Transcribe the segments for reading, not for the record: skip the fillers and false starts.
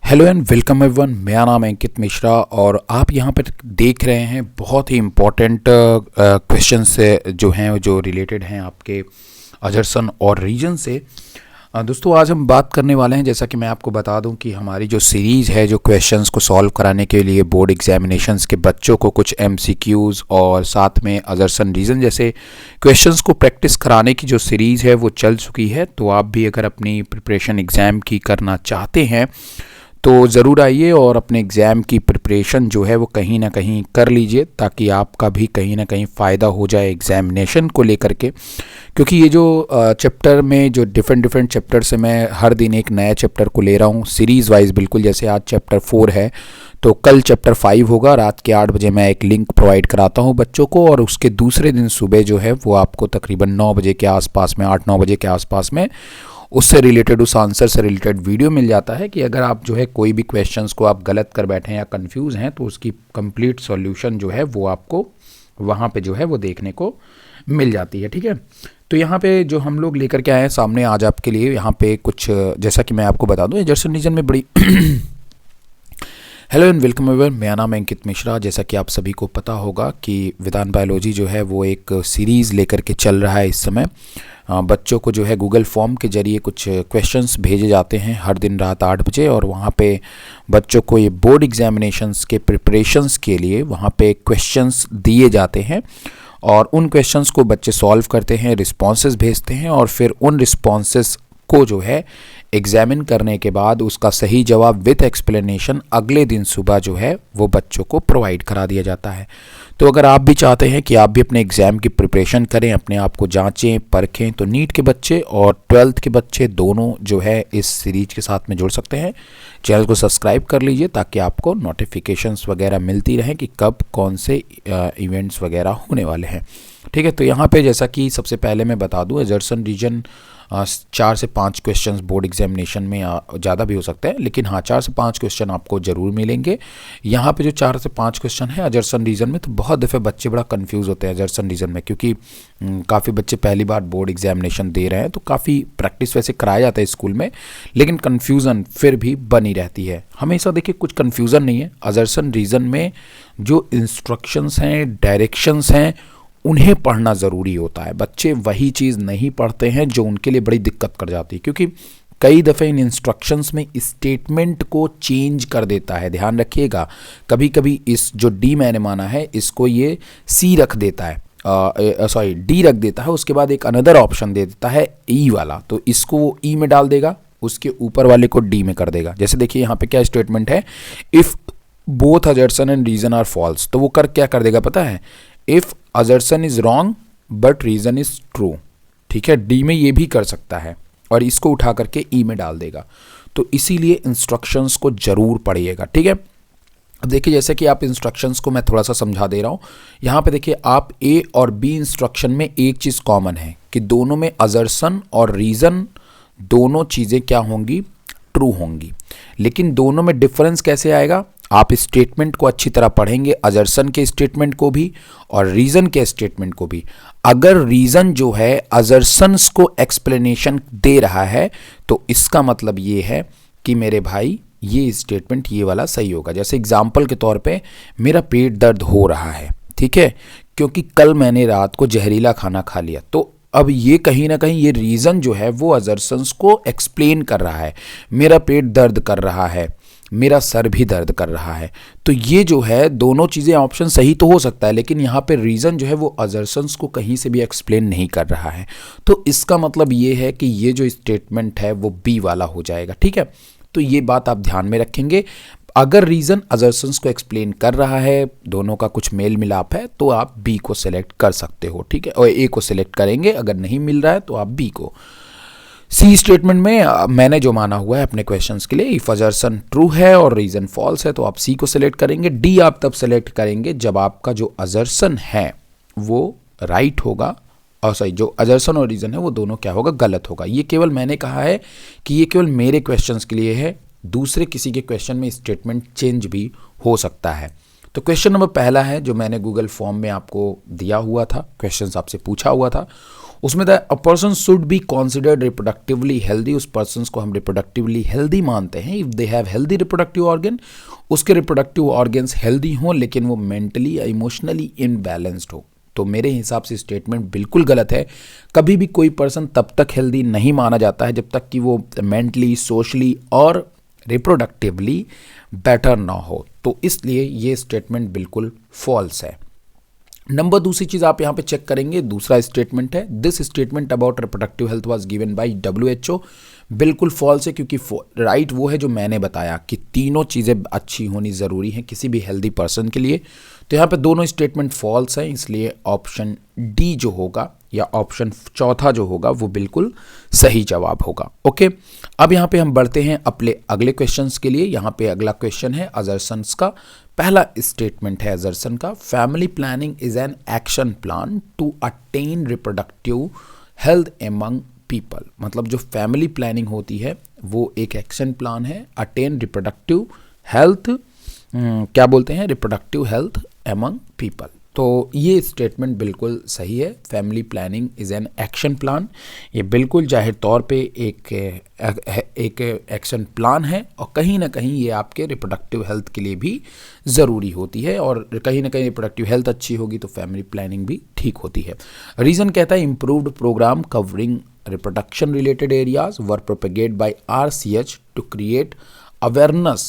Hello and welcome everyone. मेरा नाम है अंकित मिश्रा और आप यहाँ पर देख रहे हैं बहुत ही इम्पोर्टेंट क्वेश्चंस जो हैं जो रिलेटेड हैं आपके अजरसन और रीजन से। दोस्तों आज हम बात करने वाले हैं, जैसा कि मैं आपको बता दूं कि हमारी जो सीरीज़ है जो क्वेश्चंस को सॉल्व कराने के लिए बोर्ड एग्जामिनेशंस के बच्चों को कुछ एमसीक्यूज़ और साथ में अजरसन रीजन जैसे क्वेश्चंस को प्रैक्टिस कराने की जो सीरीज़ है वो चल चुकी है। तो आप भी अगर अपनी प्रिपरेशन एग्ज़ाम की करना चाहते हैं तो ज़रूर आइए और अपने एग्ज़ाम की प्रिपरेशन जो है वो कहीं ना कहीं कर लीजिए, ताकि आपका भी कहीं ना कहीं फ़ायदा हो जाए एग्ज़ामिनेशन को लेकर के। क्योंकि ये जो चैप्टर में जो डिफरेंट चैप्टर से मैं हर दिन एक नया चैप्टर को ले रहा हूँ सीरीज़ वाइज, बिल्कुल जैसे आज चैप्टर 4 है तो कल चैप्टर 5 होगा। रात के 8 बजे मैं एक लिंक प्रोवाइड कराता हूँ बच्चों को और उसके दूसरे दिन सुबह जो है वो आपको तकरीबन 9 बजे के आसपास में 8-9 बजे के आसपास में उससे रिलेटेड उस आंसर से रिलेटेड वीडियो मिल जाता है कि अगर आप जो है कोई भी क्वेश्चंस को आप गलत कर बैठे हैं या कंफ्यूज हैं तो उसकी कंप्लीट सॉल्यूशन जो है वो आपको वहाँ पे जो है वो देखने को मिल जाती है। ठीक है, तो यहाँ पे जो हम लोग लेकर के आए हैं सामने आज आपके लिए, यहाँ पे कुछ जैसा कि मैं आपको बता दूँ अजरसन रीजन में बड़ी हेलो एंड वेलकम एवरीवन। मेरा नाम है अंकित मिश्रा। जैसा कि आप सभी को पता होगा कि वेदांत बायोलॉजी जो है वो एक सीरीज़ लेकर के चल रहा है इस समय। बच्चों को जो है गूगल फॉर्म के ज़रिए कुछ क्वेश्चंस भेजे जाते हैं हर दिन रात 8 बजे और वहाँ पे बच्चों को ये बोर्ड एग्जामिनेशंस के प्रिपरेशंस के लिए वहाँ पे क्वेश्चंस दिए जाते हैं और उन क्वेश्चंस को बच्चे सॉल्व करते हैं, रिस्पॉन्सेस भेजते हैं और फिर उन रिस्पॉन्सेस को जो है एग्जामिन करने के बाद उसका सही जवाब विथ एक्सप्लेनेशन अगले दिन सुबह जो है वो बच्चों को प्रोवाइड करा दिया जाता है। तो अगर आप भी चाहते हैं कि आप भी अपने एग्ज़ाम की प्रिपरेशन करें, अपने आप को जांचें परखें, तो नीट के बच्चे और 12th के बच्चे दोनों जो है इस सीरीज के साथ में जुड़ सकते हैं। चैनल को सब्सक्राइब कर लीजिए ताकि आपको नोटिफिकेशंस वगैरह मिलती रहें कि कब कौन से इवेंट्स वगैरह होने वाले हैं। ठीक है, तो यहाँ पे जैसा कि सबसे पहले मैं बता दूँ अजरसन रीजन 4 से 5 क्वेश्चंस बोर्ड एग्जामिनेशन में ज़्यादा भी हो सकते हैं, लेकिन हाँ 4 से 5 क्वेश्चन आपको ज़रूर मिलेंगे। यहाँ पे जो 4 से 5 क्वेश्चन है अजरसन रीजन में, तो बहुत दफ़े बच्चे बड़ा कंफ्यूज होते हैं अजरसन रीजन में, क्योंकि काफ़ी बच्चे पहली बार बोर्ड एग्जामिनेशन दे रहे हैं तो काफ़ी प्रैक्टिस वैसे कराया जाता है स्कूल में, लेकिन कन्फ्यूज़न फिर भी बनी रहती है हमेशा। देखिए कुछ कन्फ्यूज़न नहीं है अजरसन रीजन में, जो इंस्ट्रक्शंस हैं डायरेक्शंस हैं उन्हें पढ़ना ज़रूरी होता है। बच्चे वही चीज़ नहीं पढ़ते हैं जो उनके लिए बड़ी दिक्कत कर जाती है, क्योंकि कई दफ़े इन इंस्ट्रक्शंस में स्टेटमेंट को चेंज कर देता है। ध्यान रखिएगा, कभी कभी इस जो डी मैंने माना है इसको ये सी रख देता है, सॉरी डी रख देता है, उसके बाद एक अनदर ऑप्शन दे देता है ई वाला, तो इसको वो ई में डाल देगा, उसके ऊपर वाले को डी में कर देगा। जैसे देखिए यहाँ पे क्या स्टेटमेंट है, if both assertion and reason are false, तो वो क्या कर देगा पता है, if assertion is wrong but reason is true. ठीक है, डी में ये भी कर सकता है और इसको उठा करके ई में डाल देगा। तो इसीलिए इंस्ट्रक्शंस को जरूर पढ़िएगा। ठीक है, अब देखिए जैसे कि आप इंस्ट्रक्शंस को मैं थोड़ा सा समझा दे रहा हूँ। यहाँ पे देखिए आप ए और बी इंस्ट्रक्शन में एक चीज़ कॉमन है कि दोनों में असर्शन और रीजन दोनों चीज़ें क्या होंगी, ट्रू होंगी। लेकिन दोनों में डिफरेंस कैसे आएगा, आप स्टेटमेंट को अच्छी तरह पढ़ेंगे, अजरसन के स्टेटमेंट को भी और रीजन के स्टेटमेंट को भी। अगर रीजन जो है अजरसन्स को एक्सप्लेनेशन दे रहा है तो इसका मतलब ये है कि मेरे भाई ये स्टेटमेंट ये वाला सही होगा। जैसे एग्जाम्पल के तौर पे मेरा पेट दर्द हो रहा है, ठीक है, क्योंकि कल मैंने रात को जहरीला खाना खा लिया। तो अब ये कहीं ना कहीं ये रीज़न जो है वो अजरसन्स को एक्सप्लेन कर रहा है, मेरा पेट दर्द कर रहा है, मेरा सर भी दर्द कर रहा है। तो ये जो है दोनों चीज़ें ऑप्शन सही तो हो सकता है, लेकिन यहाँ पे रीज़न जो है वो अजरसन्स को कहीं से भी एक्सप्लेन नहीं कर रहा है। तो इसका मतलब ये है कि ये जो स्टेटमेंट है वो बी वाला हो जाएगा। ठीक है, तो ये बात आप ध्यान में रखेंगे। अगर रीज़न अजरसन्स को एक्सप्लेन कर रहा है, दोनों का कुछ मेल मिलाप है, तो आप बी को सिलेक्ट कर सकते हो। ठीक है, और ए को सिलेक्ट करेंगे, अगर नहीं मिल रहा है तो आप बी को। सी स्टेटमेंट में मैंने जो माना हुआ है अपने क्वेश्चंस के लिए, इफ अजरसन ट्रू है और रीजन फॉल्स है तो आप सी को सिलेक्ट करेंगे। डी आप तब सिलेक्ट करेंगे जब आपका जो अजरसन है वो राइट होगा और सही, जो अजरसन और रीजन है वो दोनों क्या होगा, गलत होगा। ये केवल मैंने कहा है कि ये केवल मेरे क्वेश्चंस के लिए है, दूसरे किसी के क्वेश्चन में स्टेटमेंट चेंज भी हो सकता है। तो क्वेश्चन नंबर पहला है जो मैंने गूगल फॉर्म में आपको दिया हुआ था, क्वेश्चंस आपसे पूछा हुआ था, उसमें था a person should be considered reproductively healthy, उस पर्सन को हम रिप्रोडक्टिवली हेल्दी मानते हैं if they have healthy reproductive organ, उसके रिप्रोडक्टिव ऑर्गन्स हेल्दी हों लेकिन वो मेंटली इमोशनली इनबैलेंस्ड हो। तो मेरे हिसाब से स्टेटमेंट बिल्कुल गलत है। कभी भी कोई पर्सन तब तक हेल्दी नहीं माना जाता है जब तक कि वो मेंटली, सोशली और रिप्रोडक्टिवली बेटर ना हो। तो इसलिए ये स्टेटमेंट बिल्कुल फॉल्स है। नंबर दूसरी चीज आप यहाँ पे चेक करेंगे, दूसरा स्टेटमेंट है this statement about reproductive health was given by WHO। बिल्कुल फॉल्स है, क्योंकि राइट वो है जो मैंने बताया कि तीनों चीज़ें अच्छी होनी ज़रूरी हैं किसी भी हेल्दी पर्सन के लिए। तो यहाँ पे दोनों स्टेटमेंट फॉल्स हैं, इसलिए ऑप्शन डी जो होगा या ऑप्शन चौथा जो होगा वो बिल्कुल सही जवाब होगा। ओके, अब यहाँ पे हम बढ़ते हैं अपने अगले क्वेश्चंस के लिए। यहाँ पे अगला क्वेश्चन है अजर्सन्स का। पहला स्टेटमेंट है अजर्सन का, family planning is an action plan to attain reproductive health among people. मतलब जो फैमिली प्लानिंग होती है वो एक एक्शन प्लान है अटेन रिप्रोडक्टिव हेल्थ, क्या बोलते हैं, रिप्रोडक्टिव हेल्थ एमंग पीपल। तो ये स्टेटमेंट बिल्कुल सही है। Family planning is an action plan, ये बिल्कुल जाहिर तौर पे एक एक्शन प्लान है और कहीं ना कहीं ये आपके रिप्रोडक्टिव हेल्थ के लिए भी ज़रूरी होती है, और कहीं ना कहीं रिप्रोडक्टिव हेल्थ अच्छी होगी तो फैमिली प्लानिंग भी ठीक होती है। रीज़न कहता है improved programme covering reproduction related areas were propagated by RCH to create awareness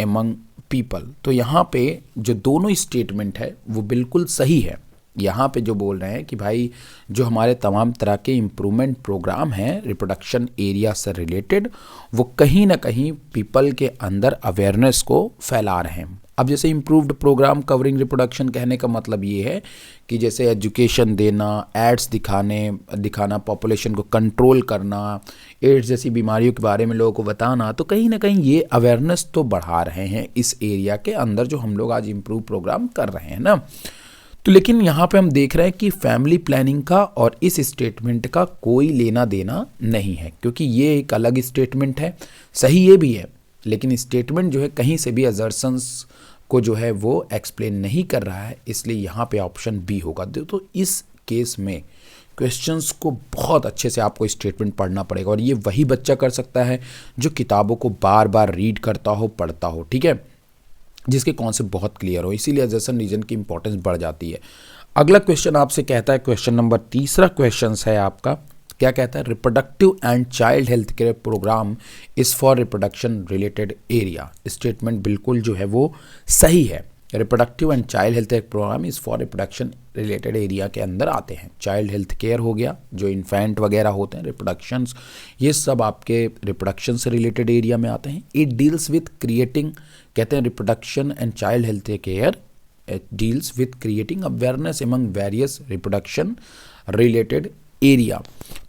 among people। तो यहाँ पे जो दोनों स्टेटमेंट है वो बिल्कुल सही है। यहाँ पे जो बोल रहे हैं कि भाई जो हमारे तमाम तरह के इम्प्रूवमेंट प्रोग्राम हैं रिप्रोडक्शन एरिया से रिलेटेड, वो कहीं ना कहीं पीपल के अंदर अवेयरनेस को फैला रहे हैं। अब जैसे इम्प्रूव्ड प्रोग्राम कवरिंग रिप्रोडक्शन कहने का मतलब ये है कि जैसे एजुकेशन देना, एड्स दिखाना, पॉपुलेशन को कंट्रोल करना, एड्स जैसी बीमारियों के बारे में लोगों को बताना, तो कहीं ना कहीं ये अवेयरनेस तो बढ़ा रहे हैं इस एरिया के अंदर जो हम लोग आज इम्प्रूव प्रोग्राम कर रहे हैं ना। तो लेकिन यहाँ पे हम देख रहे हैं कि फैमिली प्लानिंग का और इस स्टेटमेंट का कोई लेना देना नहीं है, क्योंकि ये एक अलग स्टेटमेंट है। सही ये भी है, लेकिन स्टेटमेंट जो है कहीं से भी अजर्सन्स को जो है वो एक्सप्लेन नहीं कर रहा है, इसलिए यहाँ पे ऑप्शन बी होगा। तो इस केस में क्वेश्चंस को बहुत अच्छे से आपको स्टेटमेंट पढ़ना पड़ेगा, और ये वही बच्चा कर सकता है जो किताबों को बार बार रीड करता हो, पढ़ता हो, ठीक है, जिसके कॉन्सेप्ट बहुत क्लियर हो। इसीलिए अजर्सन रीजन की इंपॉर्टेंस बढ़ जाती है। अगला क्वेश्चन आपसे कहता है, क्वेश्चन नंबर तीसरा क्वेश्चन है आपका, क्या कहता है, reproductive and child health care programme is for reproduction related area. Statement बिल्कुल जो है वो सही है। Reproductive and child health care programme is for reproduction related area के अंदर आते हैं। चाइल्ड हेल्थ केयर हो गया, जो इन्फेंट वगैरह होते हैं, रिप्रोडक्शंस, ये सब आपके रिप्रोडक्शन से रिलेटेड एरिया में आते हैं। इट डील्स विथ क्रिएटिंग, कहते हैं reproduction and child health care deals with creating awareness among various reproduction related area.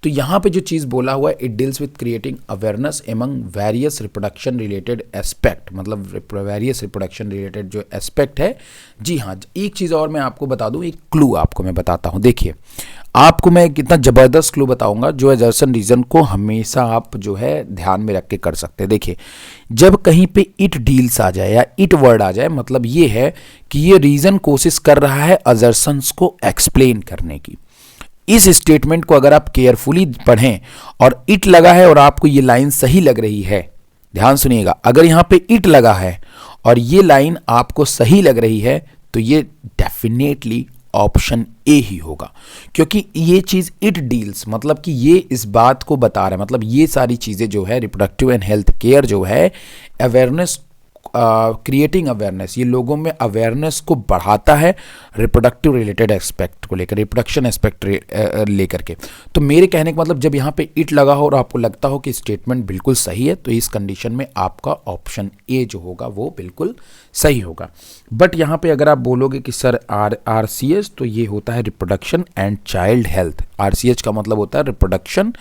तो यहाँ पे जो चीज़ बोला हुआ है, it deals with creating awareness among various reproduction related aspect, मतलब वेरियस रिप्रोडक्शन रिलेटेड जो एस्पेक्ट है। जी हाँ, एक चीज़ और मैं आपको बता दूँ, एक क्लू आपको मैं बताता हूँ। देखिए, आपको मैं कितना ज़बरदस्त क्लू बताऊंगा जो अजर्सन रीजन को हमेशा आप जो है ध्यान में रख के कर सकते हैं। देखिए, जब कहीं पे इट डील्स आ जाए या इट वर्ड आ जाए, मतलब ये है कि ये रीजन कोशिश कर रहा है अजर्सन्स को एक्सप्लेन करने की। इस स्टेटमेंट को अगर आप केयरफुली पढ़ें और इट लगा है और आपको ये लाइन सही लग रही है, ध्यान सुनिएगा, अगर यहाँ पे इट लगा है और ये लाइन आपको सही लग रही है तो ये डेफिनेटली ऑप्शन ए ही होगा, क्योंकि ये चीज़ इट डील्स, मतलब कि ये इस बात को बता रहा है, मतलब ये सारी चीज़ें जो है रिप्रोडक्टिव एंड हेल्थ केयर जो है अवेयरनेस, क्रिएटिंग अवेयरनेस, ये लोगों में अवेयरनेस को बढ़ाता है रिप्रोडक्टिव रिलेटेड एस्पेक्ट को लेकर, रिप्रोडक्शन एस्पेक्ट लेकर के। तो मेरे कहने का मतलब, जब यहाँ पे इट लगा हो और आपको लगता हो कि स्टेटमेंट बिल्कुल सही है, तो इस कंडीशन में आपका ऑप्शन ए जो होगा वो बिल्कुल सही होगा। बट यहाँ पे अगर आप बोलोगे कि सर RCH, तो ये होता है reproduction and child health. RCH का मतलब होता है reproduction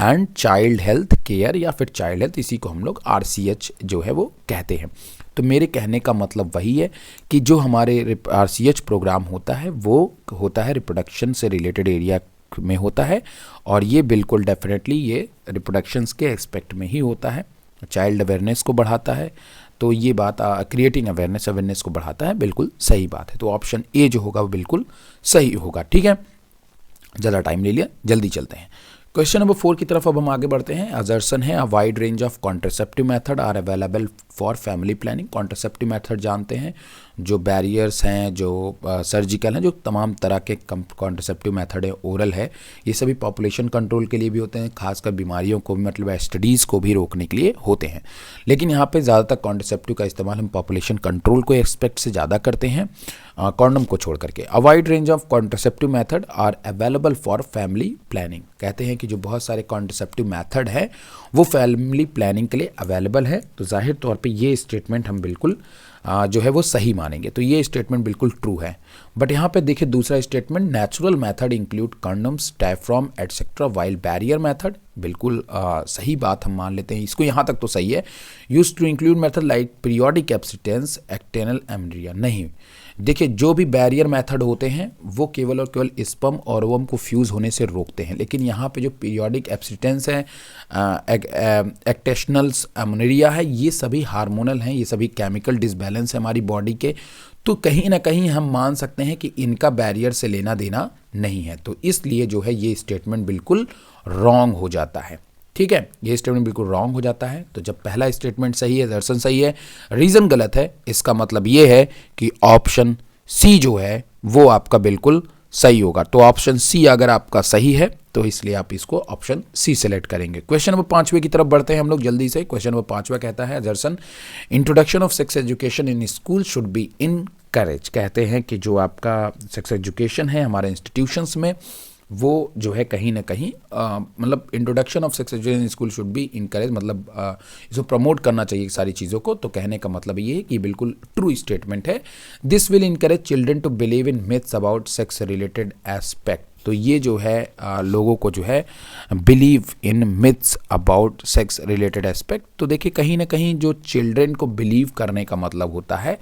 and child health care, या फिर चाइल्ड हेल्थ, इसी को हम लोग RCH जो है वो कहते हैं। तो मेरे कहने का मतलब वही है कि जो हमारे RCH प्रोग्राम होता है वो होता है रिप्रोडक्शन से रिलेटेड एरिया में होता है, और ये बिल्कुल डेफिनेटली ये रिप्रोडक्शंस के एस्पेक्ट में ही होता है। चाइल्ड अवेयरनेस को बढ़ाता है, तो ये बात क्रिएटिंग अवेयरनेस को बढ़ाता है, बिल्कुल सही बात है। तो ऑप्शन ए जो होगा वो बिल्कुल सही होगा, ठीक है। ज़्यादा टाइम ले लिया, जल्दी चलते हैं। क्वेश्चन नंबर 4 की तरफ अब हम आगे बढ़ते हैं। असर्शन है a wide range of contraceptive method are available for family planning. Contraceptive method जानते हैं, जो बैरियर्स हैं, जो सर्जिकल हैं, जो तमाम तरह के कॉन्ट्रासेप्टिव मेथड है, ओरल है, ये सभी पॉपुलेशन कंट्रोल के लिए भी होते हैं, खासकर बीमारियों को भी, मतलब एसटीडीज़ को भी रोकने के लिए होते हैं। लेकिन यहाँ पे ज़्यादातर कॉन्ट्रासेप्टिव का इस्तेमाल हम पॉपुलेशन कंट्रोल को एक्सपेक्ट से ज़्यादा करते हैं, कॉन्डम को छोड़ करके। A wide range of contraceptive method are available for family planning. कहते हैं कि जो बहुत सारे कॉन्ट्रासेप्टिव मेथड है वो फैमिली प्लानिंग के लिए अवेलेबल है। तो जाहिर तौर पे ये स्टेटमेंट हम बिल्कुल जो है वो सही मानेंगे, तो ये स्टेटमेंट बिल्कुल ट्रू है। बट यहाँ पे देखिए दूसरा statement, natural method include condoms, diaphragm etcetera, while barrier method, बिल्कुल सही बात हम मान लेते हैं इसको, यहाँ तक तो सही है। Use to include method like periodic abstinence, external amenorrhea, नहीं। देखिए जो भी बैरियर मेथड होते हैं वो केवल और केवल स्पर्म और ओवम को फ्यूज़ होने से रोकते हैं, लेकिन यहाँ पे जो पीरियोडिक एब्सिटेंस है, एक्सटर्नल्स एमरिया है, ये सभी हार्मोनल हैं, ये सभी केमिकल डिसबैलेंस है हमारी बॉडी के। तो कहीं ना कहीं हम मान सकते हैं कि इनका बैरियर से लेना देना नहीं है, तो इसलिए जो है ये स्टेटमेंट बिल्कुल रॉन्ग हो जाता है। ठीक है, ये स्टेटमेंट बिल्कुल रॉन्ग हो जाता है। तो जब पहला स्टेटमेंट सही है, दर्शन सही है, रीज़न गलत है, इसका मतलब ये है कि ऑप्शन सी जो है वो आपका बिल्कुल सही होगा। तो ऑप्शन सी अगर आपका सही है तो इसलिए आप इसको ऑप्शन सी सेलेक्ट करेंगे। क्वेश्चन नंबर 5वें की तरफ बढ़ते हैं हम लोग जल्दी से। क्वेश्चन नंबर 5वां कहता है, दर्शन introduction of sex education in school should be encourage. कहते हैं कि जो आपका सेक्स एजुकेशन है हमारे इंस्टीट्यूशंस में, वो जो है कहीं ना कहीं मतलब introduction of sex education in school should be encourage, मतलब इसको प्रमोट करना चाहिए सारी चीज़ों को। तो कहने का मतलब ये है कि बिल्कुल ट्रू स्टेटमेंट है। This will encourage children to believe in myths about sex related aspect. तो ये जो है लोगों को जो है believe in myths about sex related aspect. तो देखिए कहीं ना कहीं जो चिल्ड्रन को बिलीव करने का मतलब होता है,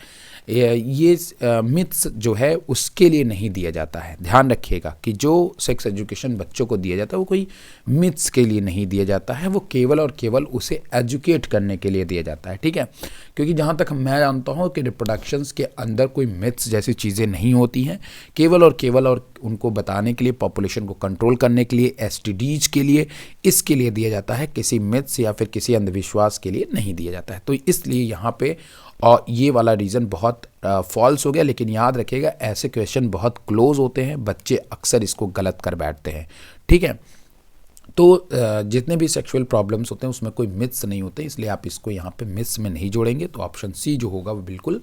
ये मिथ्स जो है उसके लिए नहीं दिया जाता है। ध्यान रखिएगा कि जो सेक्स एजुकेशन बच्चों को दिया जाता है वो कोई मिथ्स के लिए नहीं दिया जाता है, वो केवल और केवल उसे एजुकेट करने के लिए दिया जाता है। ठीक है, क्योंकि जहाँ तक मैं जानता हूँ कि रिप्रोडक्शंस के अंदर कोई मिथ्स जैसी चीज़ें नहीं होती हैं, केवल और उनको बताने के लिए, पॉपुलेशन को कंट्रोल करने के लिए, एसटीडीज के लिए, इसके लिए दिया जाता है, किसी मिथ्स या फिर किसी अंधविश्वास के लिए नहीं दिया जाता है। तो इसलिए यहाँ पे और ये वाला रीज़न बहुत फॉल्स हो गया। लेकिन याद रखिएगा ऐसे क्वेश्चन बहुत क्लोज होते हैं, बच्चे अक्सर इसको गलत कर बैठते हैं। ठीक है, तो जितने भी सेक्सुअल प्रॉब्लम्स होते हैं उसमें कोई मिथ्स नहीं होते, इसलिए आप इसको यहाँ पे मिथ्स में नहीं जोड़ेंगे। तो ऑप्शन सी जो होगा वो बिल्कुल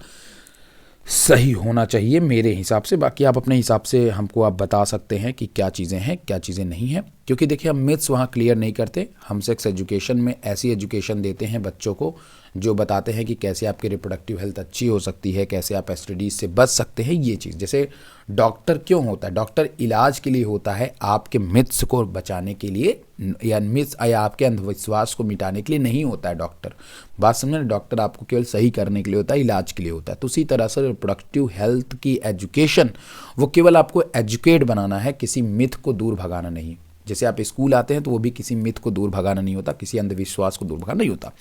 सही होना चाहिए मेरे हिसाब से। बाकी आप अपने हिसाब से हमको आप बता सकते हैं कि क्या चीज़ें हैं क्या चीज़ें नहीं हैं, क्योंकि देखिए हम मिथ्स वहाँ क्लियर नहीं करते। हम सेक्स एजुकेशन में ऐसी एजुकेशन देते हैं बच्चों को जो बताते हैं कि कैसे आपकी रिप्रोडक्टिव हेल्थ अच्छी हो सकती है, कैसे आप एसटीडीज से बच सकते हैं। ये चीज़, जैसे डॉक्टर क्यों होता है, डॉक्टर इलाज के लिए होता है, आपके मिथ्स को बचाने के लिए या मिथ्स या आपके अंधविश्वास को मिटाने के लिए नहीं होता है डॉक्टर। बात समझे, डॉक्टर आपको केवल सही करने के लिए होता है, इलाज के लिए होता है। तो उसी तरह से रिप्रोडक्टिव हेल्थ की एजुकेशन वो केवल आपको एजुकेट बनाना है, किसी मिथ को दूर भगाना नहीं। जैसे आप स्कूल आते हैं तो वो भी किसी मिथ को दूर भगाना नहीं होता, किसी अंधविश्वास को दूर भगाना नहीं होता।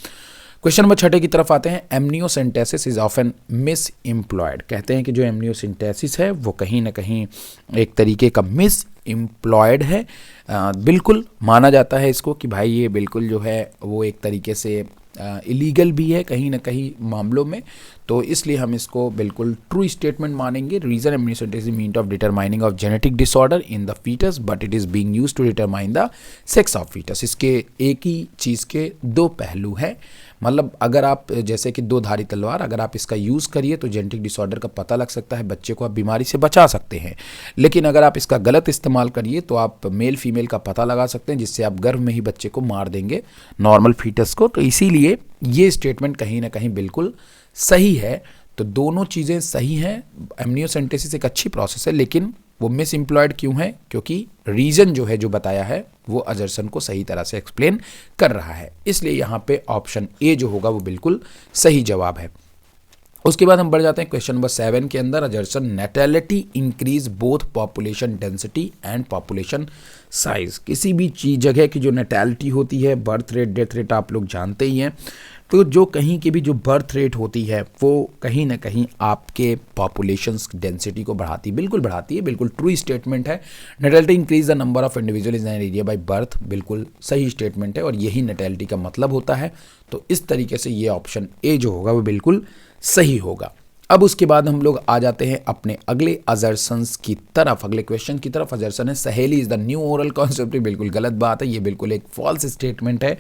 क्वेश्चन नंबर 6 की तरफ आते हैं। Amniocentesis is often miss employed. कहते हैं कि जो एमनियोसेंटेसिस है वो कहीं ना कहीं एक तरीके का मिस एम्प्लॉयड है। बिल्कुल माना जाता है इसको कि भाई ये बिल्कुल जो है वो एक तरीके से इलीगल भी है कहीं ना कहीं मामलों में। तो इसलिए हम इसको बिल्कुल ट्रू स्टेटमेंट मानेंगे। Reason amniocentesis mean of determining of genetic disorder in the foetus but it is being used to determine the sex of foetus. इसके एक ही चीज़ के दो पहलू हैं, मतलब अगर आप जैसे कि दो धारी तलवार, अगर आप इसका यूज़ करिए तो जेनेटिक डिसऑर्डर का पता लग सकता है, बच्चे को आप बीमारी से बचा सकते हैं। लेकिन अगर आप इसका गलत इस्तेमाल करिए तो आप मेल फीमेल का पता लगा सकते हैं, जिससे आप गर्भ में ही बच्चे को मार देंगे, नॉर्मल फीटस को। तो इसीलिए ये स्टेटमेंट कहीं ना कहीं बिल्कुल सही है। तो दोनों चीज़ें सही हैं। एमनियोसेंटेसिस एक अच्छी प्रोसेस है, लेकिन वो मिस एम्प्लॉयड क्यों है? क्योंकि रीजन जो है जो बताया है वो अजर्सन को सही तरह से एक्सप्लेन कर रहा है। इसलिए यहाँ पे ऑप्शन ए जो होगा वो बिल्कुल सही जवाब है। उसके बाद हम बढ़ जाते हैं क्वेश्चन नंबर 7 के अंदर। Assertion natality increase both population density and population size. किसी भी चीज जगह की जो नेटेलिटी होती है, बर्थ रेट डेथ रेट आप लोग जानते ही हैं, तो जो कहीं की भी जो बर्थ रेट होती है वो कहीं ना कहीं आपके पॉपुलेशन डेंसिटी को बढ़ाती है, बिल्कुल बढ़ाती है, बिल्कुल ट्रू स्टेटमेंट है। Natality increase the number of individual in an area by birth, बिल्कुल सही स्टेटमेंट है और यही नेटेलिटी का मतलब होता है। तो इस तरीके से ये ऑप्शन ए जो होगा वो बिल्कुल सही होगा। अब उसके बाद हम लोग आ जाते हैं अपने अगले अजर्शंस की तरफ, अगले क्वेश्चन की तरफ। अजर्शन है सहेली is the new oral concept, बिल्कुल गलत बात है, ये बिल्कुल एक फॉल्स स्टेटमेंट है।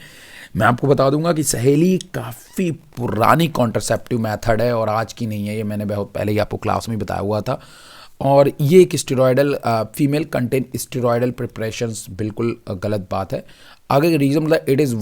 मैं आपको बता दूंगा कि सहेली काफ़ी पुरानी कॉन्ट्रासेप्टिव मेथड है और आज की नहीं है, ये मैंने बहुत पहले ही आपको क्लास में बताया हुआ था। और ये एक steroidal female contain steroidal preparations, बिल्कुल गलत बात है। आगे रीजन मतलब it is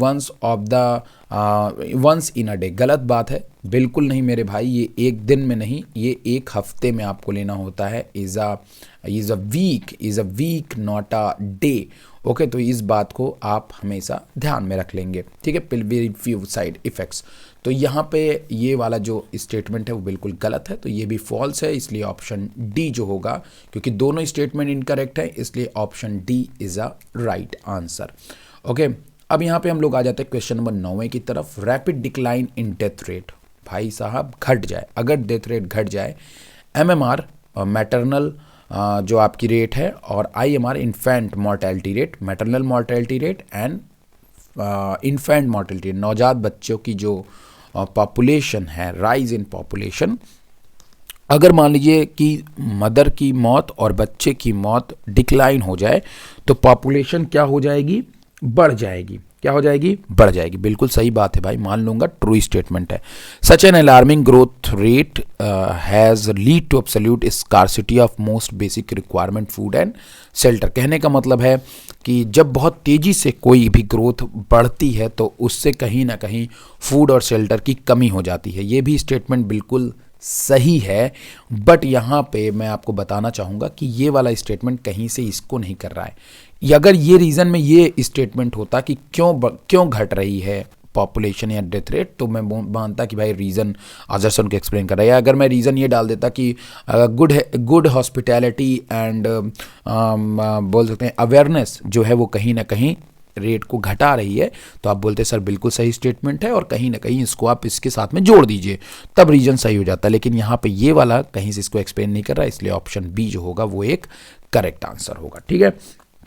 once in a day, गलत बात है, बिल्कुल नहीं मेरे भाई, ये एक दिन में नहीं, ये एक हफ्ते में आपको लेना होता है। Is a week not a day. Okay, तो इस बात को आप हमेशा ध्यान में रख लेंगे, ठीक है। वेरी फ्यू साइड इफेक्ट्स, तो यहाँ पे ये वाला जो स्टेटमेंट है वो बिल्कुल गलत है, तो ये भी फॉल्स है, इसलिए ऑप्शन डी जो होगा, क्योंकि दोनों स्टेटमेंट इनकरेक्ट है, इसलिए option D is a right answer. Okay, अब यहाँ पे हम लोग आ जाते हैं क्वेश्चन नंबर 9 की तरफ। Rapid decline in death rate, भाई साहब घट जाए, अगर डेथ रेट घट जाए, MMR मैटरनल जो आपकी रेट है और IMR infant mortality rate, maternal mortality rate and infant mortality, नवजात बच्चों की जो पॉपुलेशन है, राइज इन पॉपुलेशन, अगर मान लीजिए कि मदर की मौत और बच्चे की मौत डिक्लाइन हो जाए तो पॉपुलेशन क्या हो जाएगी, बढ़ जाएगी। क्या हो जाएगी, बढ़ जाएगी, बिल्कुल सही बात है भाई, मान लूंगा, ट्रू स्टेटमेंट है। Such an alarming growth rate has lead to absolute scarcity of most basic requirement food and shelter. कहने का मतलब है कि जब बहुत तेजी से कोई भी ग्रोथ बढ़ती है तो उससे कहीं ना कहीं फूड और शेल्टर की कमी हो जाती है। ये भी स्टेटमेंट बिल्कुल सही है, बट यहाँ पे मैं आपको बताना चाहूँगा कि ये वाला स्टेटमेंट कहीं से इसको नहीं कर रहा है। अगर ये रीज़न में ये स्टेटमेंट होता कि क्यों घट रही है पॉपुलेशन या डेथ रेट, तो मैं मानता कि भाई रीज़न अजर्सन को एक्सप्लेन कर रहा है। अगर मैं रीज़न ये डाल देता कि गुड हॉस्पिटैलिटी एंड बोल सकते हैं अवेयरनेस जो है वो कहीं ना कहीं रेट को घटा रही है, तो आप बोलते सर बिल्कुल सही स्टेटमेंट है और कहीं ना कहीं इसको आप इसके साथ में जोड़ दीजिए, तब रीजन सही हो जाता है। लेकिन यहाँ पे ये वाला कहीं से इसको एक्सप्लेन नहीं कर रहा है, इसलिए ऑप्शन बी जो होगा वो एक करेक्ट आंसर होगा, ठीक है।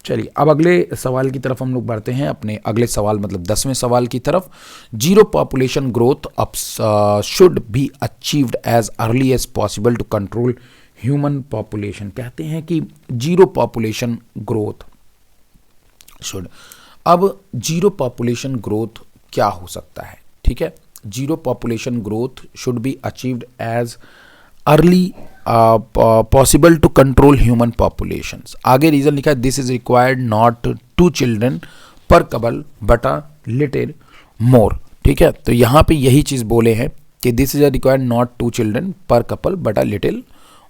चलिए अब अगले सवाल की तरफ हम लोग बढ़ते हैं, अपने अगले सवाल मतलब 10वें सवाल की तरफ। Zero population growth should be achieved as early as possible to control human population. कहते हैं कि जीरो पॉपुलेशन ग्रोथ शुड, अब जीरो पॉपुलेशन ग्रोथ क्या हो सकता है, ठीक है। Zero population growth should be achieved as early possible to control human populations. आगे रीजन लिखा है this is required not 2 children per couple but a little more, ठीक है। तो यहाँ पे यही चीज बोले हैं कि this is required not 2 children per couple but a little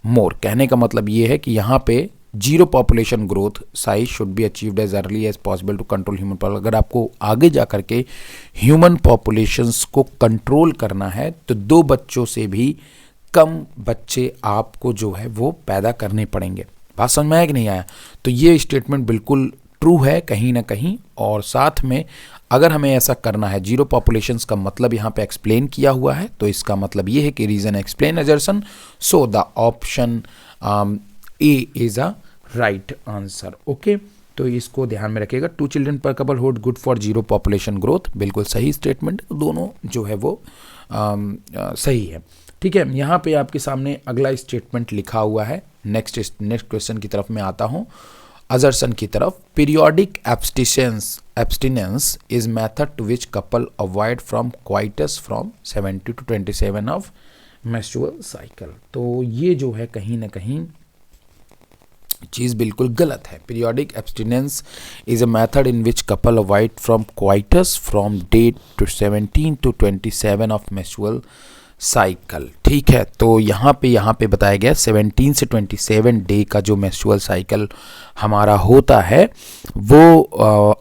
more. कहने का मतलब ये है कि यहाँ पे zero population growth size should be achieved as early as possible to control human population. अगर आपको आगे जा करके ह्यूमन पॉपुलेशंस को कंट्रोल करना है तो 2 बच्चों से भी कम बच्चे आपको जो है वो पैदा करने पड़ेंगे। बात समझ में आया कि नहीं आया? तो ये स्टेटमेंट बिल्कुल ट्रू है कहीं ना कहीं, और साथ में अगर हमें ऐसा करना है, जीरो पॉपुलेशंस का मतलब यहाँ पे एक्सप्लेन किया हुआ है, तो इसका मतलब ये है कि reason explain assertion, so the option A is a right answer. Okay, तो इसको ध्यान में रखिएगा। 2 children per couple hood good for zero population growth, बिल्कुल सही स्टेटमेंट, दोनों जो है वो सही है, ठीक है। यहाँ पे आपके सामने अगला स्टेटमेंट लिखा हुआ है। नेक्स्ट क्वेश्चन की तरफ मैं आता हूँ, अजर्सन की तरफ। Periodic abstinence is method to which couple avoid from coitus from 70 to 27 of menstrual cycle. तो ये जो है कहीं ना कहीं चीज़ बिल्कुल गलत है। Periodic abstinence is a method in which couple avoid from coitus from date to 17 to 27 of menstrual cycle, ठीक है। तो यहाँ पे बताया गया 17 से 27 डे का जो मेंस्ट्रुअल साइकिल हमारा होता है वो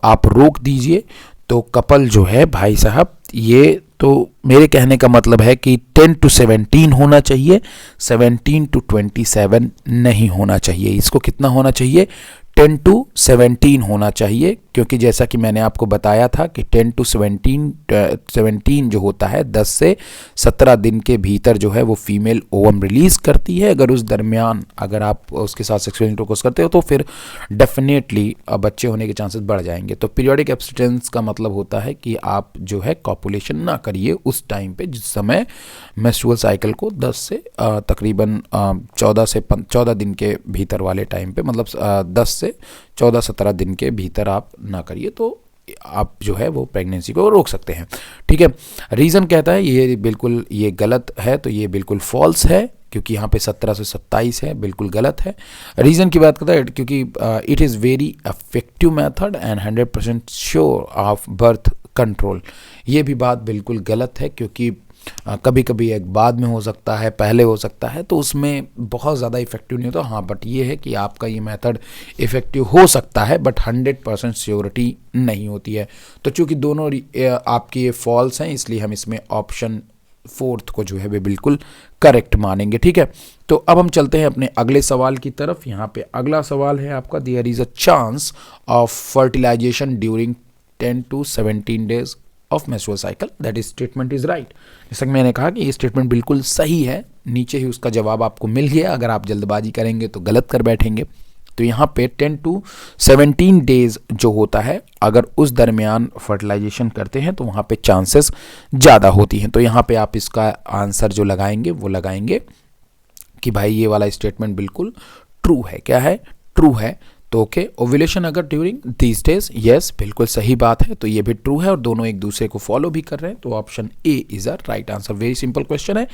आप रोक दीजिए। तो कपल जो है भाई साहब, ये तो मेरे कहने का मतलब है कि 10 to 17 होना चाहिए, 17 to 27 नहीं होना चाहिए। इसको कितना होना चाहिए? 10 to 17 होना चाहिए, क्योंकि जैसा कि मैंने आपको बताया था कि 10 to 17 जो होता है 10 से 17 दिन के भीतर जो है वो फीमेल ओवम रिलीज करती है। अगर उस दरमियान अगर आप उसके साथ सेक्सुअल इंटरकोर्स करते हो तो फिर डेफिनेटली बच्चे होने के चांसेस बढ़ जाएंगे। तो पीरियोडिक एब्स्टिनेंस का मतलब होता है कि आप जो है कॉपुलेशन ना करिए उस टाइम पे जिस समय मेंस्ट्रुअल साइकिल को 10 से तकरीबन 14 दिन के भीतर वाले टाइम पे, मतलब 10 से 14-17 दिन के भीतर आप ना करिए, तो आप जो है वो प्रेगनेंसी को रोक सकते हैं। ठीक है, रीज़न कहता है ये गलत है, तो ये बिल्कुल फॉल्स है, क्योंकि यहाँ पे 17 से 27 है, बिल्कुल गलत है। रीज़न की बात करता है क्योंकि it is very effective method and 100% sure of birth control. ये भी बात बिल्कुल गलत है, क्योंकि कभी कभी एक बाद में हो सकता है, पहले हो सकता है, तो उसमें बहुत ज़्यादा इफेक्टिव नहीं होता। हाँ, बट ये है कि आपका ये मेथड इफेक्टिव हो सकता है, बट 100% श्योरिटी नहीं होती है। तो चूंकि दोनों आपके ये फॉल्स हैं, इसलिए हम इसमें ऑप्शन 4 को जो है वे बिल्कुल करेक्ट मानेंगे। ठीक है, तो अब हम चलते हैं अपने अगले सवाल की तरफ। यहाँ पे अगला सवाल है आपका, there is a chance of fertilisation during 10 to 17 days of menstrual cycle, that is statement is right. जैसा कि मैंने कहा कि ये स्टेटमेंट बिल्कुल सही है, नीचे ही उसका जवाब आपको मिल गया। अगर आप जल्दबाजी करेंगे तो गलत कर बैठेंगे। तो यहाँ पे 10 to 17 डेज जो होता है, अगर उस दरमियान फर्टिलाइजेशन करते हैं तो वहाँ पे चांसेस ज़्यादा होती हैं। तो यहाँ पे आप इसका आंसर जो लगाएंगे वो लगाएंगे कि भाई ये वाला स्टेटमेंट बिल्कुल ट्रू है। क्या है? ट्रू है। तो ओके, ओव्यूलेशन अगर ड्यूरिंग दीज डेज, यस बिल्कुल सही बात है, तो ये भी ट्रू है और दोनों एक दूसरे को फॉलो भी कर रहे हैं। तो option A is a right answer. Very simple question है।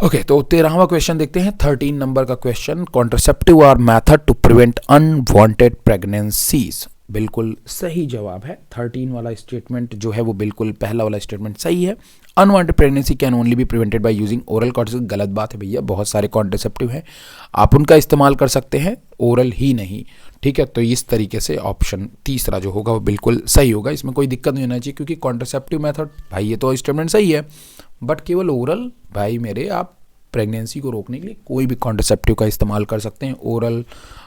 ओके, तो 13वां क्वेश्चन देखते हैं, 13 नंबर का question. Contraceptive are method to prevent unwanted pregnancies, बिल्कुल सही जवाब है। 13 वाला स्टेटमेंट जो है वो बिल्कुल पहला वाला स्टेटमेंट सही है। Unwanted pregnancy can only be prevented by using oral contraceptive, गलत बात है भैया, बहुत सारे कॉन्ट्रासेप्टिव हैं, आप उनका इस्तेमाल कर सकते हैं, ओरल ही नहीं। ठीक है, तो इस तरीके से ऑप्शन तीसरा जो होगा वो बिल्कुल सही होगा, इसमें कोई दिक्कत नहीं होना चाहिए, क्योंकि कॉन्ट्रासेप्टिव मेथड भाई ये तो स्टेटमेंट सही है, बट केवल ओरल भाई मेरे, आप प्रेगनेंसी को रोकने के लिए कोई भी कॉन्ट्रासेप्टिव का इस्तेमाल कर सकते हैं, ओरल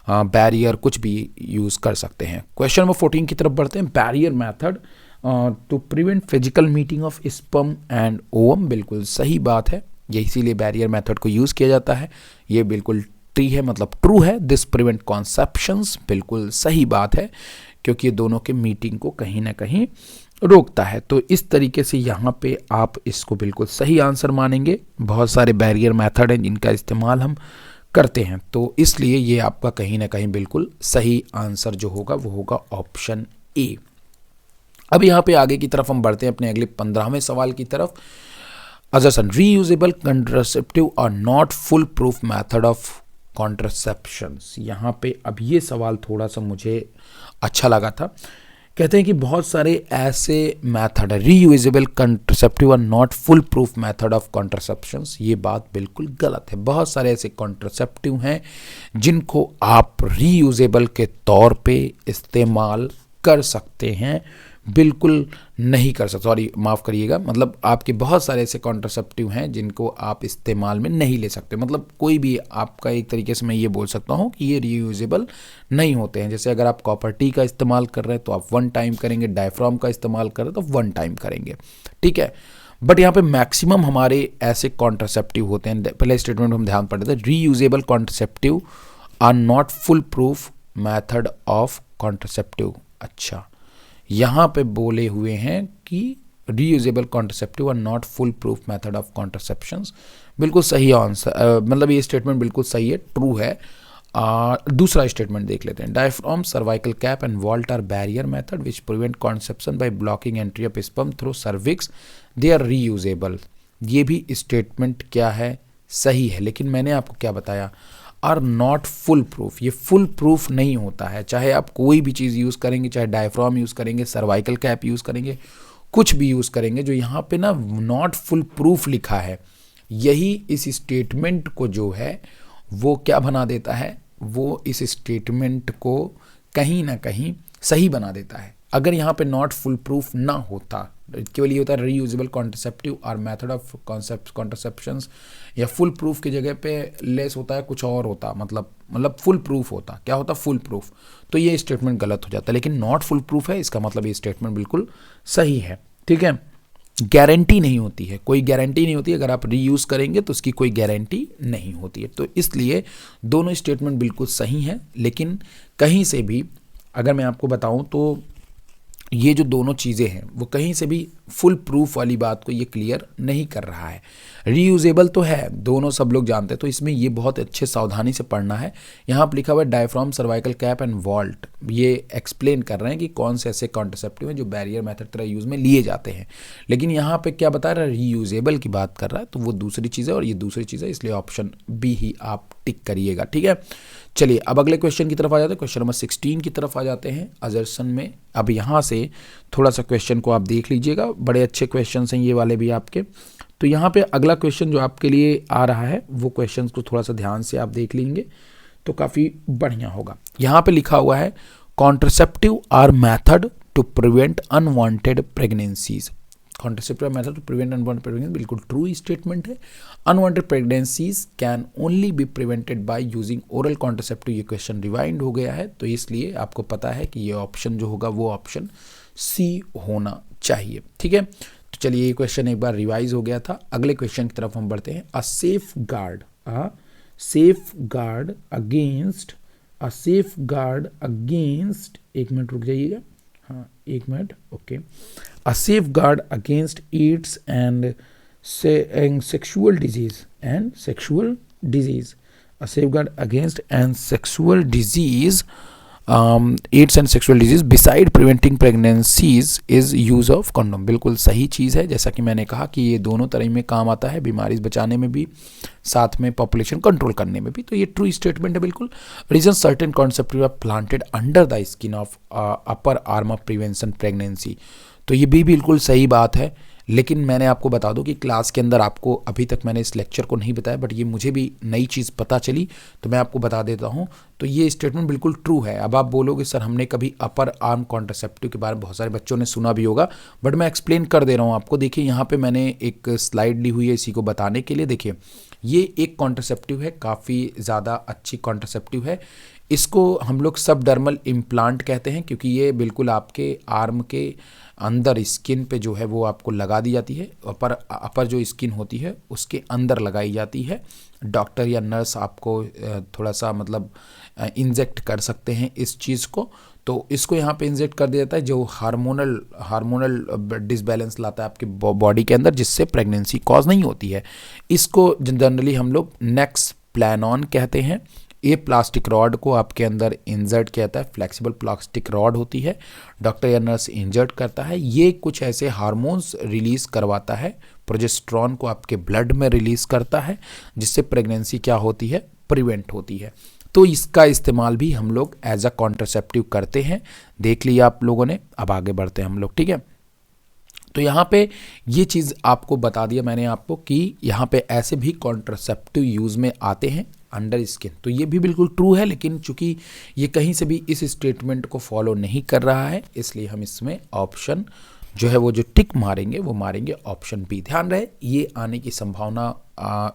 बैरियर कुछ भी यूज़ कर सकते हैं। क्वेश्चन नंबर 14 की तरफ बढ़ते हैं। Barrier method to prevent physical meeting of sperm and ovum, बिल्कुल सही बात है, ये इसीलिए बैरियर मेथड को यूज़ किया जाता है, ये बिल्कुल ट्री है, मतलब ट्रू है। दिस प्रिवेंट कॉन्सेप्शंस, बिल्कुल सही बात है, क्योंकि ये दोनों के मीटिंग को कहीं ना कहीं रोकता है। तो इस तरीके से यहाँ पे आप इसको बिल्कुल सही आंसर मानेंगे। बहुत सारे बैरियर मेथड हैं जिनका इस्तेमाल हम करते हैं, तो इसलिए ये आपका कहीं ना कहीं बिल्कुल सही आंसर जो होगा वो होगा ऑप्शन ए। अब यहाँ पे आगे की तरफ हम बढ़ते हैं अपने अगले 15वें सवाल की तरफ। Assertion, reusable contraceptive are not full proof method of contraceptions. यहाँ पे अब ये सवाल थोड़ा सा मुझे अच्छा लगा था। कहते हैं कि बहुत सारे ऐसे मेथड है, reusable contraceptive are not full proof method of contraceptions. ये बात बिल्कुल गलत है। बहुत सारे ऐसे कॉन्ट्रासेप्टिव हैं जिनको आप रीयूजेबल के तौर पे इस्तेमाल कर सकते हैं, बिल्कुल नहीं कर सकते, सॉरी माफ़ करिएगा, मतलब आपके बहुत सारे ऐसे कॉन्ट्रासेप्टिव हैं जिनको आप इस्तेमाल में नहीं ले सकते। मतलब कोई भी आपका, एक तरीके से मैं ये बोल सकता हूँ कि ये रीयूजेबल नहीं होते हैं। जैसे अगर आप कॉपर टी का इस्तेमाल कर रहे हैं तो आप 1 टाइम करेंगे, डायफ्राम का इस्तेमाल कर रहे हैं तो 1 टाइम करेंगे, ठीक है। बट यहाँ पे मैक्सिमम हमारे ऐसे कॉन्ट्रासेप्टिव होते हैं, पहले स्टेटमेंट हम ध्यान पड़ रहे थे, reusable contraceptive are not full proof method of contraceptive. अच्छा, यहाँ पे बोले हुए हैं कि reusable contraceptive are not full proof method of contraceptions, बिल्कुल सही आंसर, मतलब ये स्टेटमेंट बिल्कुल सही है, ट्रू है। दूसरा स्टेटमेंट देख लेते हैं। Diaphragm, cervical cap and vault are barrier method which prevent conception by blocking entry of sperm through cervix, they are reusable. ये भी स्टेटमेंट क्या है? सही है, लेकिन मैंने आपको क्या बताया, आर नॉट फुल प्रूफ। ये फुल प्रूफ नहीं होता है, चाहे आप कोई भी चीज़ यूज़ करेंगे, चाहे डायफ्राम यूज़ करेंगे, सर्वाइकल कैप यूज़ करेंगे, कुछ भी यूज़ करेंगे, जो यहाँ पे ना नॉट फुल प्रूफ लिखा है, यही इस स्टेटमेंट को जो है वो क्या बना देता है, वो इस स्टेटमेंट को कहीं ना कहीं सही बना देता है। अगर यहाँ पे नॉट फुल प्रूफ ना होता, केवल ये होता है रीयूजेबल कॉन्ट्रसेप्टिव और मेथड ऑफ कॉन्ट्रसेप्शंस, या फुल प्रूफ की जगह पे लेस होता है, कुछ और होता, मतलब फुल प्रूफ होता, क्या होता फुल प्रूफ, तो ये स्टेटमेंट गलत हो जाता है। लेकिन नॉट फुल प्रूफ है, इसका मतलब ये स्टेटमेंट बिल्कुल सही है। ठीक है, गारंटी नहीं होती है, कोई गारंटी नहीं होती, अगर आप रीयूज़ करेंगे तो उसकी कोई गारंटी नहीं होती है। तो इसलिए दोनों स्टेटमेंट बिल्कुल सही हैं, लेकिन कहीं से भी अगर मैं आपको बताऊं तो ये जो दोनों चीज़ें हैं वो कहीं से भी फुल प्रूफ वाली बात को ये क्लियर नहीं कर रहा है। रीयूजेबल तो है, दोनों सब लोग जानते हैं, तो इसमें ये बहुत अच्छे सावधानी से पढ़ना है। यहाँ पर लिखा हुआ है diaphragm, cervical cap and vault, ये एक्सप्लेन कर रहे हैं कि कौन से ऐसे कॉन्ट्रसेप्टिव हैं जो बैरियर मेथड तरह यूज़ में लिए जाते हैं। लेकिन यहाँ पे क्या बता रहा है, रीयूजेबल की बात कर रहा है, तो वो दूसरी चीज़ है और ये दूसरी चीज़ है, इसलिए ऑप्शन बी ही आप टिक करिएगा। ठीक है, चलिए अब अगले क्वेश्चन की तरफ आ जाते हैं। क्वेश्चन नंबर 16 की तरफ आ जाते हैं अजर्सन में। अब यहाँ से थोड़ा सा क्वेश्चन को आप देख लीजिएगा, बड़े अच्छे क्वेश्चन हैं ये वाले भी आपके। तो यहाँ पे अगला क्वेश्चन जो आपके लिए आ रहा है वो क्वेश्चन को थोड़ा सा ध्यान से आप देख लेंगे तो काफ़ी बढ़िया होगा। यहाँ पे लिखा हुआ है contraceptive are method to prevent unwanted pregnancies. Contraceptive method to prevent unwanted pregnancy, बिल्कुल ट्रू स्टेटमेंट है। Unwanted pregnancies can only be prevented by using oral contraceptive. ये क्वेश्चन रिवाइंड हो गया है, तो इसलिए आपको पता है कि ये ऑप्शन जो होगा वो ऑप्शन सी होना चाहिए। ठीक है, तो चलिए ये क्वेश्चन एक बार रिवाइज हो गया था। अगले क्वेश्चन की तरफ हम बढ़ते हैं। अ सेफ गार्ड अगेंस्ट, एक मिनट रुक जाइएगा, हाँ एक minute, okay. A safeguard against AIDS and sexual disease. A safeguard against and sexual disease, AIDS and sexual disease beside preventing pregnancies is use of condom। बिल्कुल सही चीज़ है, जैसा कि मैंने कहा कि ये दोनों तरह में काम आता है, बीमारी बचाने में भी, साथ में पॉपुलेशन कंट्रोल करने में भी। तो ये ट्रू स्टेटमेंट है बिल्कुल। Reason certain concept are planted under the skin of upper arm of prevention pregnancy. तो ये भी बिल्कुल सही बात है। लेकिन मैंने आपको बता दूं कि क्लास के अंदर आपको अभी तक मैंने इस लेक्चर को नहीं बताया, बट ये मुझे भी नई चीज़ पता चली तो मैं आपको बता देता हूं। तो ये स्टेटमेंट बिल्कुल ट्रू है। अब आप बोलोगे सर हमने कभी अपर आर्म कॉन्ट्रसेप्टिव के बारे में बहुत सारे बच्चों ने सुना भी होगा, बट मैं एक्सप्लेन कर दे रहा हूँ आपको। देखिए यहाँ पे मैंने एक स्लाइड ली हुई है इसी को बताने के लिए। देखिए ये एक कॉन्ट्रसेप्टिव है, काफ़ी ज़्यादा अच्छी कॉन्ट्रसेप्टिव है। इसको हम लोग सबडर्मल इम्प्लांट कहते हैं, क्योंकि ये बिल्कुल आपके आर्म के अंदर स्किन पे जो है वो आपको लगा दी जाती है। अपर जो स्किन होती है उसके अंदर लगाई जाती है। डॉक्टर या नर्स आपको थोड़ा सा मतलब इंजेक्ट कर सकते हैं इस चीज़ को। तो इसको यहाँ पे इंजेक्ट कर दिया जाता है, जो हार्मोनल डिसबैलेंस लाता है आपके बॉडी के अंदर, जिससे प्रेगनेंसी कॉज नहीं होती है। इसको जनरली हम लोग नेक्स प्लानॉन कहते हैं। ये प्लास्टिक रॉड को आपके अंदर इंजर्ट किया जाता है, फ्लेक्सिबल प्लास्टिक रॉड होती है, डॉक्टर या नर्स इंजर्ट करता है। ये कुछ ऐसे हार्मोन्स रिलीज करवाता है, प्रोजेस्टेरॉन को आपके ब्लड में रिलीज करता है, जिससे प्रेगनेंसी क्या होती है, प्रिवेंट होती है। तो इसका इस्तेमाल भी हम लोग एज अ कॉन्ट्रसेप्टिव करते हैं। देख लिया आप लोगों ने, अब आगे बढ़ते हैं हम लोग। ठीक है, तो यहाँ पे ये चीज़ आपको बता दिया मैंने आपको कि यहाँ पे ऐसे भी कॉन्ट्रसेप्टिव यूज़ में आते हैं अंडर स्किन। तो ये भी बिल्कुल ट्रू है, लेकिन चूंकि ये कहीं से भी इस स्टेटमेंट को फॉलो नहीं कर रहा है, इसलिए हम इसमें ऑप्शन जो है वो जो टिक मारेंगे वो मारेंगे ऑप्शन बी। ध्यान रहे ये आने की संभावना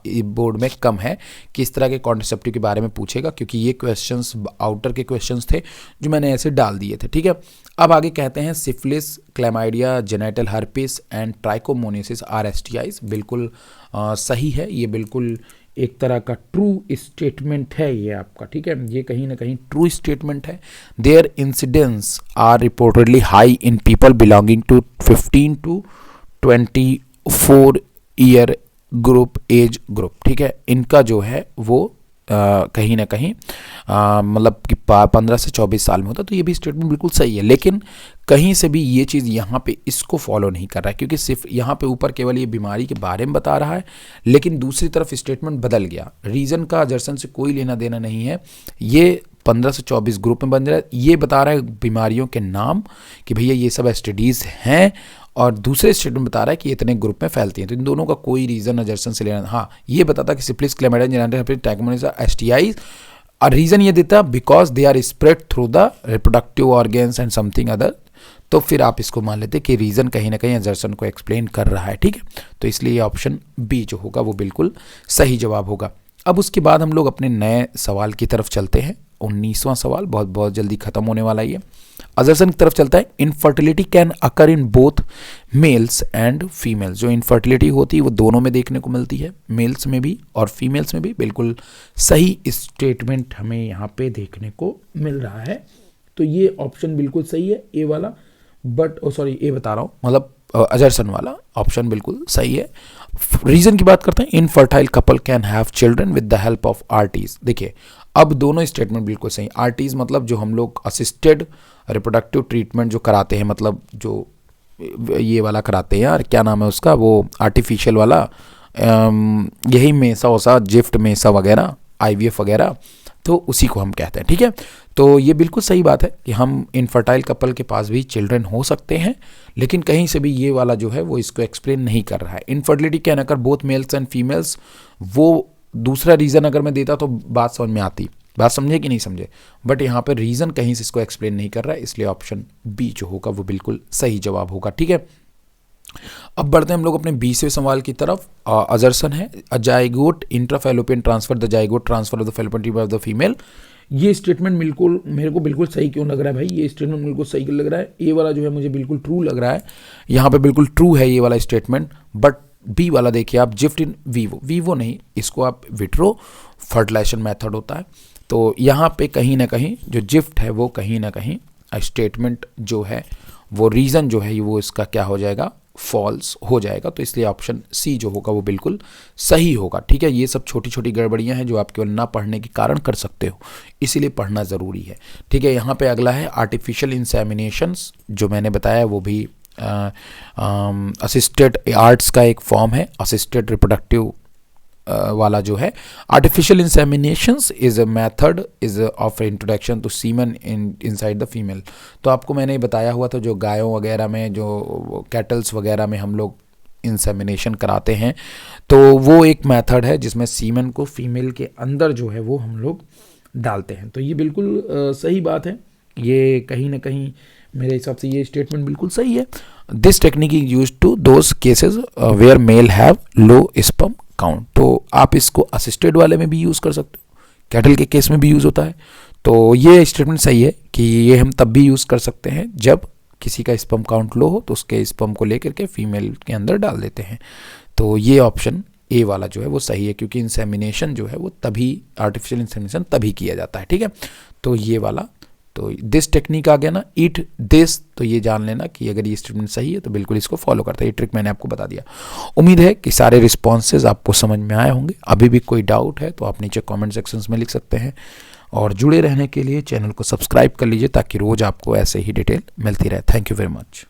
बोर्ड में कम है कि इस तरह के कॉन्ट्रसेप्टिव के बारे में पूछेगा, क्योंकि ये क्वेश्चंस आउटर के क्वेश्चंस थे जो मैंने ऐसे डाल दिए थे। ठीक है, अब आगे कहते हैं syphilis, chlamydia, genital herpes and trichomoniasis are STIs। बिल्कुल सही है, ये बिल्कुल एक तरह का ट्रू स्टेटमेंट है ये आपका। ठीक है, ये कहीं ना कहीं ट्रू स्टेटमेंट है। There incidence are reportedly high in people belonging to 15 to 24 year group, age group. ठीक है, इनका जो है वो कहीं ना कहीं मतलब कि 15 से 24 साल में होता है। तो ये भी स्टेटमेंट बिल्कुल सही है, लेकिन कहीं से भी ये चीज़ यहाँ पे इसको फॉलो नहीं कर रहा है, क्योंकि सिर्फ यहाँ पे ऊपर केवल ये बीमारी के बारे में बता रहा है, लेकिन दूसरी तरफ स्टेटमेंट बदल गया। रीज़न का जर्सन से कोई लेना देना नहीं है। ये 15 से 24 ग्रुप में बन रहा है, ये बता रहा है बीमारियों के नाम कि भैया ये सब STDs हैं, और दूसरे स्टेटमेंट बता रहा है कि इतने ग्रुप में फैलती हैं। तो इन दोनों का कोई रीज़न अजर्सन से लेना। हाँ, ये बताता कि syphilis, chlamydia, genital herpes, trichomoniasis STIs reason ये देता because they are spread through the reproductive organs and something other, तो फिर आप इसको मान लेते कि रीज़न कहीं ना कहीं असर्शन को एक्सप्लेन कर रहा है, ठीक है। तो इसलिए ऑप्शन बी जो होगा वो बिल्कुल सही जवाब होगा। अब उसके बाद हम लोग अपने नए सवाल की तरफ चलते हैं। 19वां सवाल बहुत बहुत जल्दी खत्म होने वाला है। असर्शन की तरफ चलता है। Infertility can occur in both mails and females. जो इनफर्टिलिटी होती है वो दोनों में देखने को मिलती है, मेल्स में भी और फीमेल्स में भी। बिल्कुल सही स्टेटमेंट हमें यहाँ पे देखने को मिल रहा है। तो ये ऑप्शन बिल्कुल सही है, ए वाला। बट सॉरी, ए बता रहा हूँ, मतलब असर्शन वाला ऑप्शन बिल्कुल सही है। रीजन की बात करते हैं। Infertile couple can have children with the help of ARTs. देखिए अब दोनों स्टेटमेंट बिल्कुल सही। आरटीज मतलब जो हम लोग असिस्टेड रिप्रोडक्टिव ट्रीटमेंट जो कराते हैं, मतलब जो ये वाला कराते हैं यार, क्या नाम है उसका, वो आर्टिफिशियल वाला, यही मेसा वसा, जिफ्ट मेसा वगैरह, आईवीएफ वगैरह, तो उसी को हम कहते हैं, ठीक है। तो ये बिल्कुल सही बात है कि हम इनफर्टाइल कपल के पास भी चिल्ड्रन हो सकते हैं, लेकिन कहीं से भी ये वाला जो है वो इसको एक्सप्लेन नहीं कर रहा है। Infertility can occur both mails and females, वो दूसरा रीज़न अगर मैं देता तो बात समझ में आती। बात समझे कि नहीं समझे, बट यहाँ पर रीज़न कहीं से इसको एक्सप्लेन नहीं कर रहा है, इसलिए ऑप्शन बी जो होगा वो बिल्कुल सही जवाब होगा, ठीक है। अब बढ़ते हैं हम लोग अपने 20वें सवाल की तरफ। असर्शन है a zygote intrafallopian transfer the zygote transfer of the fallopian tube of the female. ये स्टेटमेंट बिल्कुल मेरे को बिल्कुल सही क्यों लग रहा है भाई, ये स्टेटमेंट बिल्कुल सही क्यों लग रहा है। ए वाला जो है मुझे बिल्कुल ट्रू लग रहा है, यहाँ पे बिल्कुल ट्रू है ये वाला स्टेटमेंट। बट बी वाला देखिए आप, जिफ्ट इन वीवो, वीवो नहीं, इसको आप विट्रो फर्टिलाइजेशन मेथड होता है। तो यहाँ पे कहीं ना कहीं जो जिफ्ट है वो कहीं ना कहीं स्टेटमेंट जो है वो रीज़न जो है वो इसका क्या हो जाएगा, फॉल्स हो जाएगा। तो इसलिए ऑप्शन सी जो होगा वो बिल्कुल सही होगा, ठीक है। ये सब छोटी छोटी गड़बड़ियां हैं जो आप केवल ना पढ़ने के कारण कर सकते हो, इसीलिए पढ़ना ज़रूरी है, ठीक है। यहाँ पे अगला है आर्टिफिशियल इंसेमिनेशंस, जो मैंने बताया वो भी असिस्टेड आर्ट्स का एक फॉर्म है। असिस्टेड रिप्रोडक्टिव वाला जो है artificial inseminations is a method is of introduction to semen inside the female. तो आपको मैंने बताया हुआ था, जो गायों वगैरह में, जो कैटल्स वगैरह में हम लोग इंसेमिनेशन कराते हैं, तो वो एक मेथड है जिसमें सीमन को फीमेल के अंदर जो है वो हम लोग डालते हैं। तो ये बिल्कुल सही बात है, ये कहीं ना कहीं मेरे हिसाब से ये स्टेटमेंट बिल्कुल सही है। This technique is use to those cases where male have low sperm count. तो आप इसको असिस्टेड वाले में भी यूज़ कर सकते हो, कैटल के केस में भी यूज़ होता है। तो ये स्टेटमेंट सही है कि ये हम तब भी यूज़ कर सकते हैं जब किसी का स्पर्म काउंट लो हो, तो उसके स्पर्म को लेकर के फीमेल के अंदर डाल देते हैं। तो ये ऑप्शन ए वाला जो है वो सही है, क्योंकि इंसेमिनेशन जो है वो तभी, आर्टिफिशियल इंसेमिनेशन तभी किया जाता है, ठीक है। तो ये वाला, तो दिस टेक्निक आ गया ना, ईट दिस, तो ये जान लेना कि अगर ये स्टेटमेंट सही है तो बिल्कुल इसको फॉलो करता है। ये ट्रिक मैंने आपको बता दिया। उम्मीद है कि सारे रिस्पॉन्सेज आपको समझ में आए होंगे। अभी भी कोई डाउट है तो आप नीचे कमेंट सेक्शंस में लिख सकते हैं, और जुड़े रहने के लिए चैनल को सब्सक्राइब कर लीजिए ताकि रोज़ आपको ऐसे ही डिटेल मिलती रहे। Thank you very much.